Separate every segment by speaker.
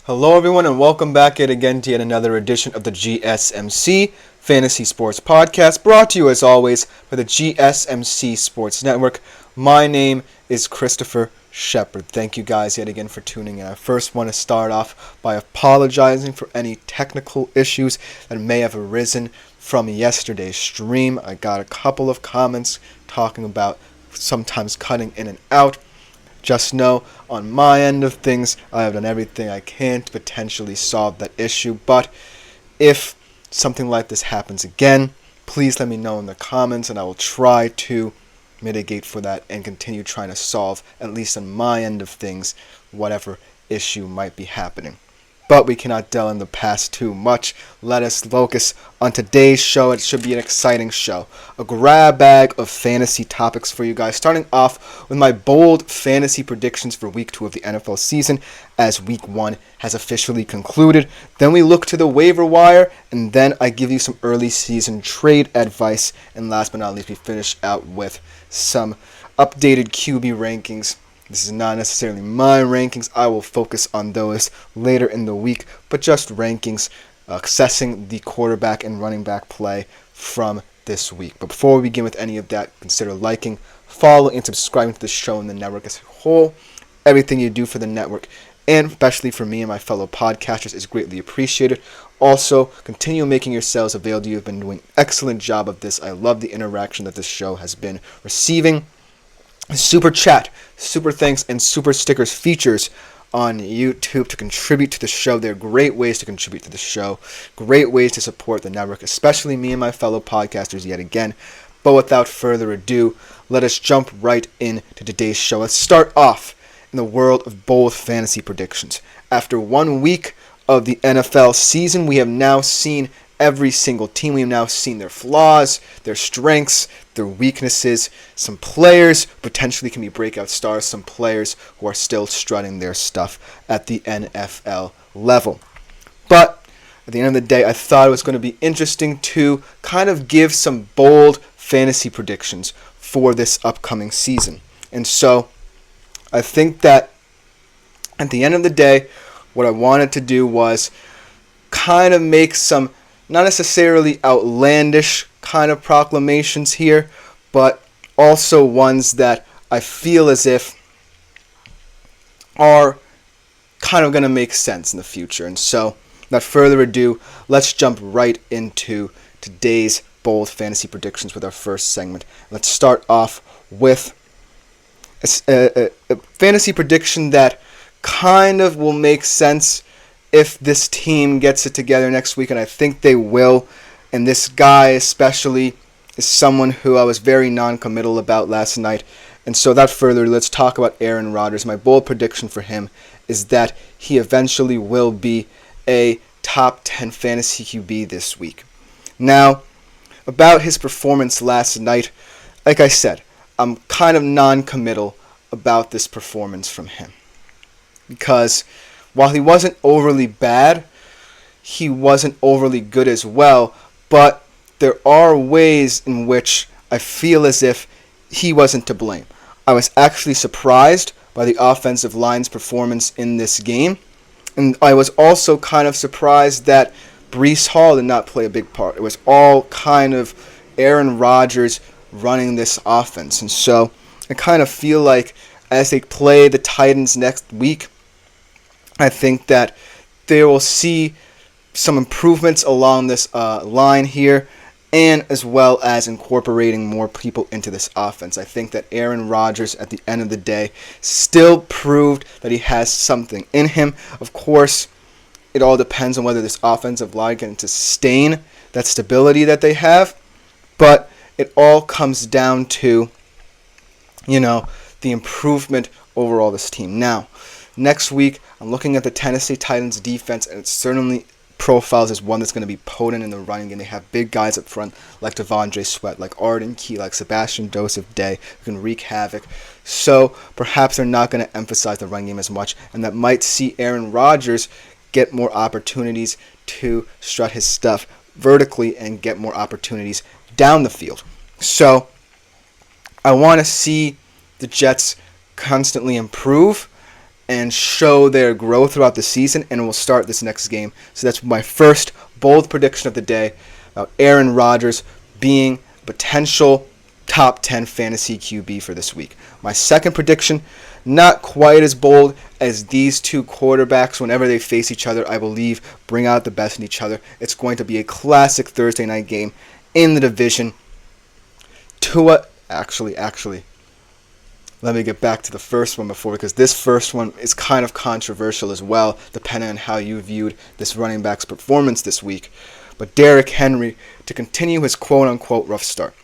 Speaker 1: Hello everyone and welcome back yet again to yet another edition of the GSMC Fantasy Sports Podcast, brought to you as always by the GSMC Sports Network. My name is Christopher Shepard. Thank you guys yet again for tuning in. I first want to start off by apologizing for any technical issues that may have arisen from yesterday's stream. I got a couple of comments talking about sometimes cutting in and out. Just know, on my end of things, I have done everything I can to potentially solve that issue. But if something like this happens again, please let me know in the comments, and I will try to mitigate for that and continue trying to solve, at least on my end of things, whatever issue might be happening. But we cannot dwell in the past too much. Let us focus on today's show. It should be an exciting show. A grab bag of fantasy topics for you guys. Starting off with my bold fantasy predictions for Week 2 of the NFL season, as Week 1 has officially concluded. Then we look to the waiver wire, and then I give you some early season trade advice. And last but not least, we finish out with some updated QB rankings. This is not necessarily my rankings. I will focus on those later in the week, but just rankings assessing the quarterback and running back play from this week. But before we begin with any of that, consider liking, following, and subscribing to the show and the network as a whole. Everything you do for the network, and especially for me and my fellow podcasters, is greatly appreciated. Also, continue making yourselves available. You've been doing an excellent job of this. I love the interaction that this show has been receiving. Super chat, super thanks, and super stickers features on YouTube to contribute to the show. They're great ways to contribute to the show, great ways to support the network, especially me and my fellow podcasters yet again. But without further ado, let us jump right into today's show. Let's start off in the world of bold fantasy predictions. After 1 week of the NFL season, we have now seen every single team. We have now seen their flaws, their strengths, their weaknesses. Some players potentially can be breakout stars, some players who are still strutting their stuff at the NFL level. But at the end of the day, I thought it was going to be interesting to kind of give some bold fantasy predictions for this upcoming season. And so I think that at the end of the day, what I wanted to do was kind of make some not necessarily outlandish kind of proclamations here, but also ones that I feel as if are kind of going to make sense in the future. And so, without further ado, let's jump right into today's bold fantasy predictions with our first segment. Let's start off with a fantasy prediction that kind of will make sense if this team gets it together next week, and I think they will. And this guy especially is someone who I was very non-committal about last night. And so without further ado, let's talk about Aaron Rodgers. My bold prediction for him is that he eventually will be a top 10 fantasy QB this week. Now, about his performance last night, like I said, I'm kind of non-committal about this performance from him. Because while he wasn't overly bad, he wasn't overly good as well. But there are ways in which I feel as if he wasn't to blame. I was actually surprised by the offensive line's performance in this game. And I was also kind of surprised that Breece Hall did not play a big part. It was all kind of Aaron Rodgers running this offense. And so I kind of feel like as they play the Titans next week, I think that they will see some improvements along this line here, and as well as incorporating more people into this offense. I think that Aaron Rodgers, at the end of the day, still proved that he has something in him. Of course, it all depends on whether this offensive line can sustain that stability that they have, but it all comes down to, the improvement overall this team. Now, next week, I'm looking at the Tennessee Titans defense, and it certainly profiles as one that's going to be potent in the running game. They have big guys up front like Devondre Sweat, like Arden Key, like Sebastian Joseph Day, who can wreak havoc. So perhaps they're not going to emphasize the run game as much, and that might see Aaron Rodgers get more opportunities to strut his stuff vertically and get more opportunities down the field. So I want to see the Jets constantly improve, and show their growth throughout the season, and will start this next game. So that's my first bold prediction of the day about Aaron Rodgers being potential top 10 fantasy QB for this week. My second prediction, not quite as bold as these two quarterbacks. Whenever they face each other, I believe bring out the best in each other. It's going to be a classic Thursday night game in the division. Actually, let me get back to the first one before, because this first one is kind of controversial as well, depending on how you viewed this running back's performance this week. But Derrick Henry to continue his quote-unquote rough start.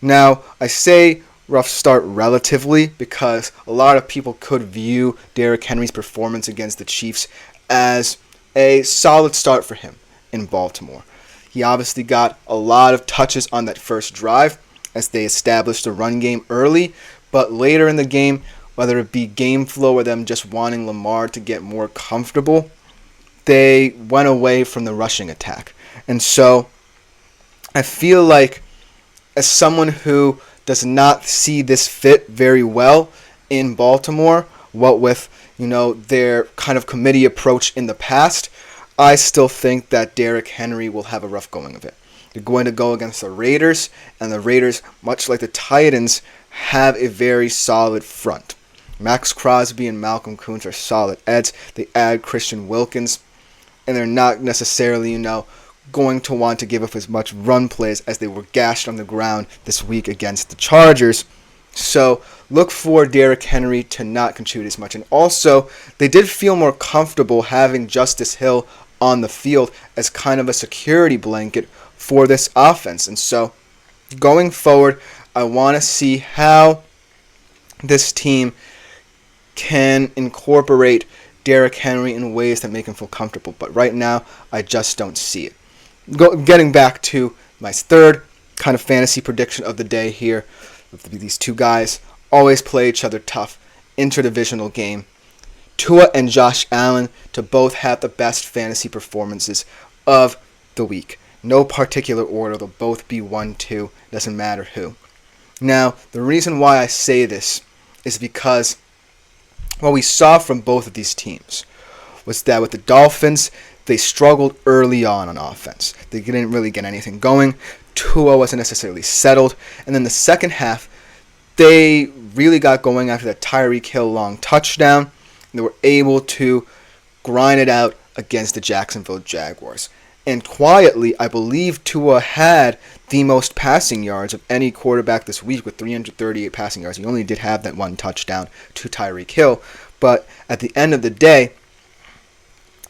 Speaker 1: Now, I say rough start relatively because a lot of people could view Derrick Henry's performance against the Chiefs as a solid start for him in Baltimore. He obviously got a lot of touches on that first drive as they established the run game early, but later in the game, whether it be game flow or them just wanting Lamar to get more comfortable, they went away from the rushing attack. And so I feel like, as someone who does not see this fit very well in Baltimore, what with, their kind of committee approach in the past, I still think that Derrick Henry will have a rough going of it. They're going to go against the Raiders, and the Raiders, much like the Titans, have a very solid front. Max Crosby and Malcolm Koonce are solid eds. They add Christian Wilkins, and they're not necessarily, going to want to give up as much run plays as they were gashed on the ground this week against the Chargers. So look for Derrick Henry to not contribute as much. And also, they did feel more comfortable having Justice Hill on the field as kind of a security blanket for this offense. And so going forward, I want to see how this team can incorporate Derrick Henry in ways that make him feel comfortable. But right now, I just don't see it. Getting back to my third kind of fantasy prediction of the day here. These two guys always play each other tough. Interdivisional game. Tua and Josh Allen to both have the best fantasy performances of the week. No particular order. They'll both be 1-2. Doesn't matter who. Now, the reason why I say this is because what we saw from both of these teams was that with the Dolphins, they struggled early on offense. They didn't really get anything going. Tua wasn't necessarily settled. And then the second half, they really got going after that Tyreek Hill long touchdown. They were able to grind it out against the Jacksonville Jaguars. And quietly, I believe Tua had the most passing yards of any quarterback this week with 338 passing yards. He only did have that one touchdown to Tyreek Hill. But at the end of the day,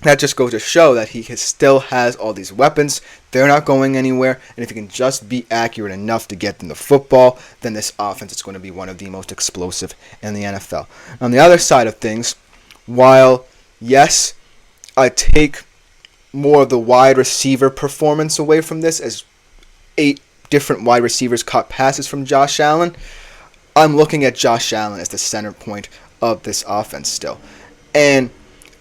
Speaker 1: that just goes to show that he still has all these weapons. They're not going anywhere. And if he can just be accurate enough to get them the football, then this offense is going to be one of the most explosive in the NFL. On the other side of things, while, yes, I take more of the wide receiver performance away from this, as 8 different wide receivers caught passes from Josh Allen, I'm looking at Josh Allen as the center point of this offense still. And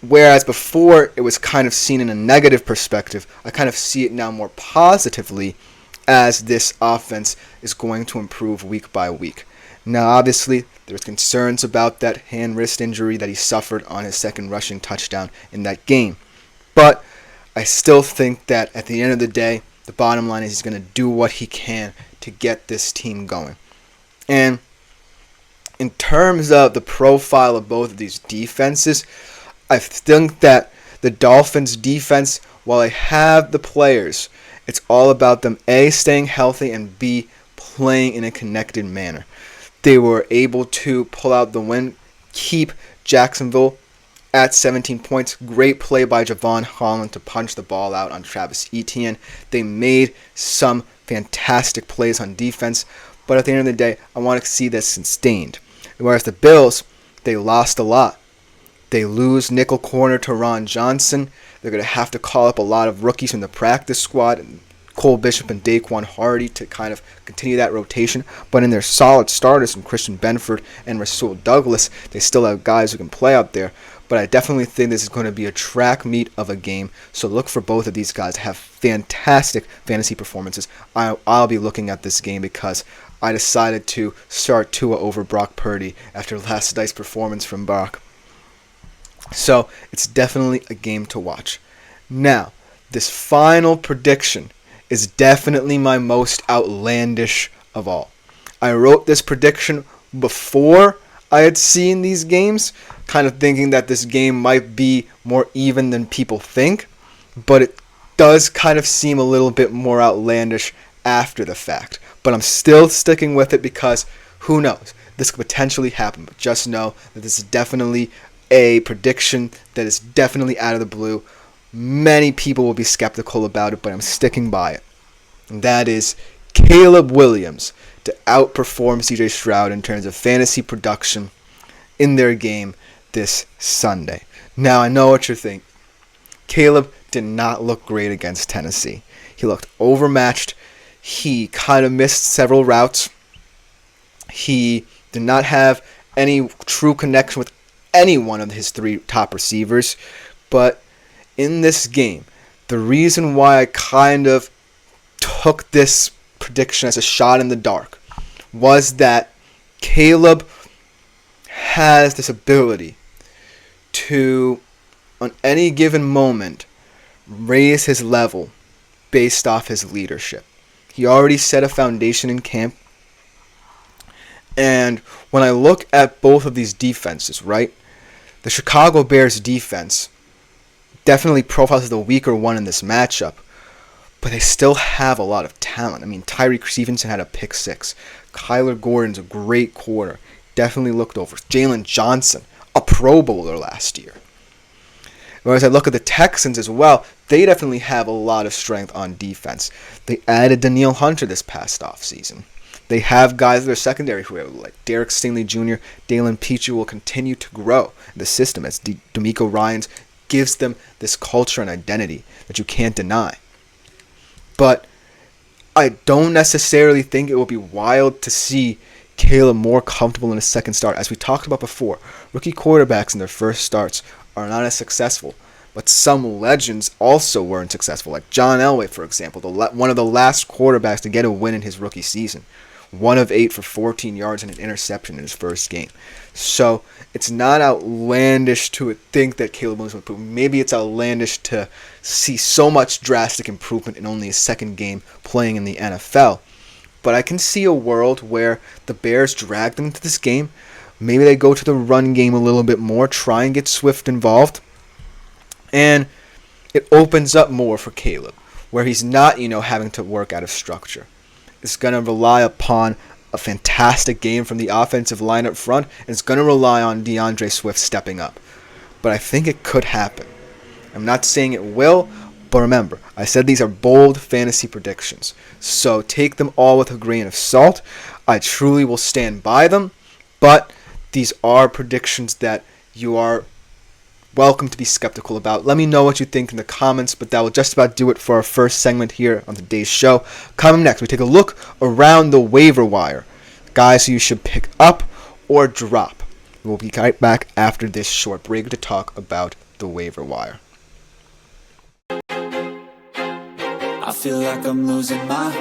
Speaker 1: whereas before it was kind of seen in a negative perspective, I kind of see it now more positively as this offense is going to improve week by week. Now, obviously, there's concerns about that hand-wrist injury that he suffered on his second rushing touchdown in that game. But I still think that at the end of the day, the bottom line is he's going to do what he can to get this team going. And in terms of the profile of both of these defenses, I think that the Dolphins' defense, while they have the players, it's all about them, A, staying healthy, and B, playing in a connected manner. They were able to pull out the win, keep Jacksonville at 17 points. Great play by Javon Holland to punch the ball out on Travis Etienne. They made some fantastic plays on defense, but at the end of the day, I want to see this sustained. Whereas the Bills, they lost a lot. They lose nickel corner to Ron Johnson. They're going to have to call up a lot of rookies from the practice squad, and Cole Bishop and Daquan Hardy to kind of continue that rotation. But in their solid starters from Christian Benford and Rasul Douglas, they still have guys who can play out there. But I definitely think this is going to be a track meet of a game. So look for both of these guys to have fantastic fantasy performances. I'll be looking at this game because I decided to start Tua over Brock Purdy after last night's performance from Brock. So it's definitely a game to watch. Now, this final prediction is definitely my most outlandish of all. I wrote this prediction before I had seen these games, kind of thinking that this game might be more even than people think, but it does kind of seem a little bit more outlandish after the fact. But I'm still sticking with it because who knows? This could potentially happen, but just know that this is definitely a prediction that is definitely out of the blue. Many people will be skeptical about it, but I'm sticking by it. And that is Caleb Williams to outperform CJ Stroud in terms of fantasy production in their game this Sunday. Now, I know what you're thinking. Caleb did not look great against Tennessee. He looked overmatched. He kind of missed several routes. He did not have any true connection with any one of his three top receivers. But in this game, the reason why I kind of took this prediction as a shot in the dark was that Caleb has this ability to, on any given moment, raise his level based off his leadership. He already set a foundation in camp. And when I look at both of these defenses, right, the Chicago Bears defense definitely profiles as the weaker one in this matchup, but they still have a lot of talent. I mean, Tyreek Stevenson had a pick six. Kyler Gordon's a great quarter. Definitely looked over. Jalen Johnson, a Pro Bowler last year. Whereas I look at the Texans as well, they definitely have a lot of strength on defense. They added Danielle Hunter this past offseason. They have guys in their secondary who are like Derek Stingley Jr., Dalen Pichu will continue to grow in the system as D'Amico Ryans gives them this culture and identity that you can't deny. But I don't necessarily think it will be wild to see Caleb more comfortable in his second start. As we talked about before, rookie quarterbacks in their first starts are not as successful. But some legends also weren't successful, like John Elway, for example, one of the last quarterbacks to get a win in his rookie season. 1 of 8 for 14 yards and an interception in his first game. So it's not outlandish to think that Caleb Williams will improve. Maybe it's outlandish to see so much drastic improvement in only his second game playing in the NFL. But I can see a world where the Bears drag them into this game. Maybe they go to the run game a little bit more, try and get Swift involved. And it opens up more for Caleb, where he's not, having to work out of structure. It's going to rely upon a fantastic game from the offensive line up front, and it's going to rely on DeAndre Swift stepping up. But I think it could happen. I'm not saying it will, but remember, I said these are bold fantasy predictions. So take them all with a grain of salt. I truly will stand by them, but these are predictions that you are welcome to be skeptical about. Let me know what you think in the comments, but that will just about do it for our first segment here on today's show. Coming next, we take a look around the waiver wire. Guys who you should pick up or drop. We'll be right back after this short break to talk about the waiver wire.
Speaker 2: I feel like I'm losing my